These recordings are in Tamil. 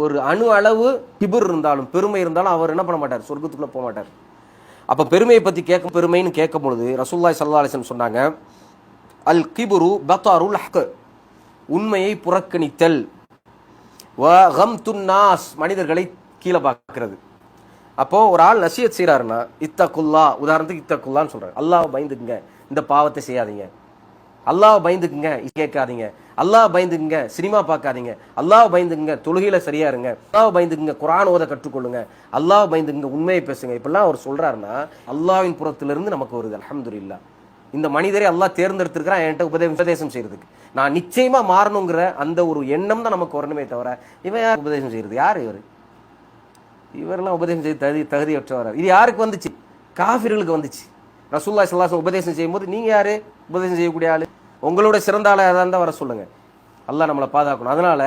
ஒரு அணு அளவு கிபுர் இருந்தாலும், பெருமை இருந்தாலும் அவர் என்ன பண்ண மாட்டார், சொர்க்கத்துக்குள்ள போக மாட்டார். அப்ப பெருமையை பத்தி பெருமைன்னு கேட்கும் பொழுது ரசூலுல்லாஹி ஸல்லல்லாஹு அலைஹி வஸல்லம் சொன்னாங்க, அல் கிபுரு பத்ருல் ஹக், உண்மையை புறக்கணித்தல், வ கம்துன் நாஸ், மனிதர்களை கீழே பார்க்கிறது. அப்போ ஒரு ஆள் நசியத் செய்யறாருன்னா இத்தகுல்லா, உதாரணத்துக்கு இத்தகுல்லான்னு சொல்றாரு, அல்லாஹ் பயந்துக்குங்க, இந்த பாவத்தை செய்யாதீங்க, அல்லாஹ் பயந்துக்குங்க, கேட்காதீங்க, அல்லாஹ் பயந்துக்குங்க, சினிமா பார்க்காதீங்க, அல்லாஹ் பயந்துக்குங்க, தொழுகையில சரியா இருங்க, அல்லாஹ் பயந்துக்குங்க, குர்ஆன் ஓத கற்றுக்கொள்ளுங்க, அல்லாஹ் பயந்துக்குங்க, உண்மையை பேசுங்க. இப்பெல்லாம் அவர் சொல்றாருன்னா அல்லாஹ்வின் புறத்திலிருந்து நமக்கு வருது. அல்ஹம்துலில்லாஹ், இந்த மனிதரை அல்லாஹ் தேர்ந்தெடுத்திருக்கிறான் என்கிட்ட உபதேசம் செய்யறதுக்கு, நான் நிச்சயமா மாறணுங்கிற அந்த ஒரு எண்ணம் தான் நமக்கு வரணுமே தவிர, இவன் யார் உபதேசம் செய்யறது, யார் இவரெல்லாம் உபதேசம் செய்ய தகுதியற்றவர். இது யாருக்கு வந்துச்சு? காஃபிர்களுக்கு வந்துச்சு. ரசூலுல்லாஹி ஸல்லல்லாஹு அலைஹி வஸல்லம் உபதேசம் செய்யும்போது நீங்க யாரு உபதேசம் செய்யக்கூடிய ஆளு? உங்களோட சிறந்த ஆளா இருந்தா வர சொல்லுங்க. அல்லாஹ் நம்மளை பாதுகாக்கணும். அதனால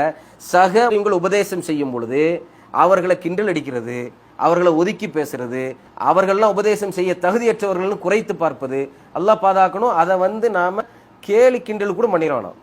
சக இவங்களை உபதேசம் செய்யும் பொழுது அவர்களை கிண்டல் அடிக்கிறது, அவர்களை ஒதுக்கி பேசுறது, அவர்கள்லாம் உபதேசம் செய்ய தகுதியற்றவர்கள்னு குறைத்து பார்ப்பது அல்லாஹ் பாதுகாக்கணும். அதை நாம கேலி கிண்டல் கூட பண்ணிடணும்.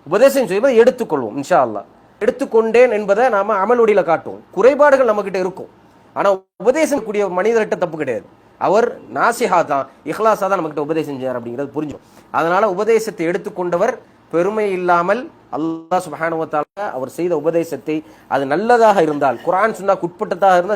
உபதேசம் செய்யும்போது எடுத்துக்கொள்வோம், இன்ஷா அல்லாஹ். எடுத்துக்கொண்டேன் என்பதை நாம அமலுடியில காட்டுவோம். குறைபாடுகள் நம்ம கிட்ட இருக்கும், ஆனா உபதேசம் கூடிய மனிதர்கிட்ட தப்பு கிடையாது. அவர் நாசிஹா தான், இஹ்லாஸா தான் நமக்கிட்ட உபதேசம் செய்யார் அப்படிங்கிறது புரிஞ்சும். அதனால உபதேசத்தை எடுத்துக்கொண்டவர் பெருமை இல்லாமல் அல்லாஹ் சுப்ஹானஹு வ தஆலா அவர் செய்த உபதேசத்தை அது நல்லதாக இருந்தால், குர்ஆன் சுன்னஹ்வுக்கு உட்பட்டதாக இருந்தால்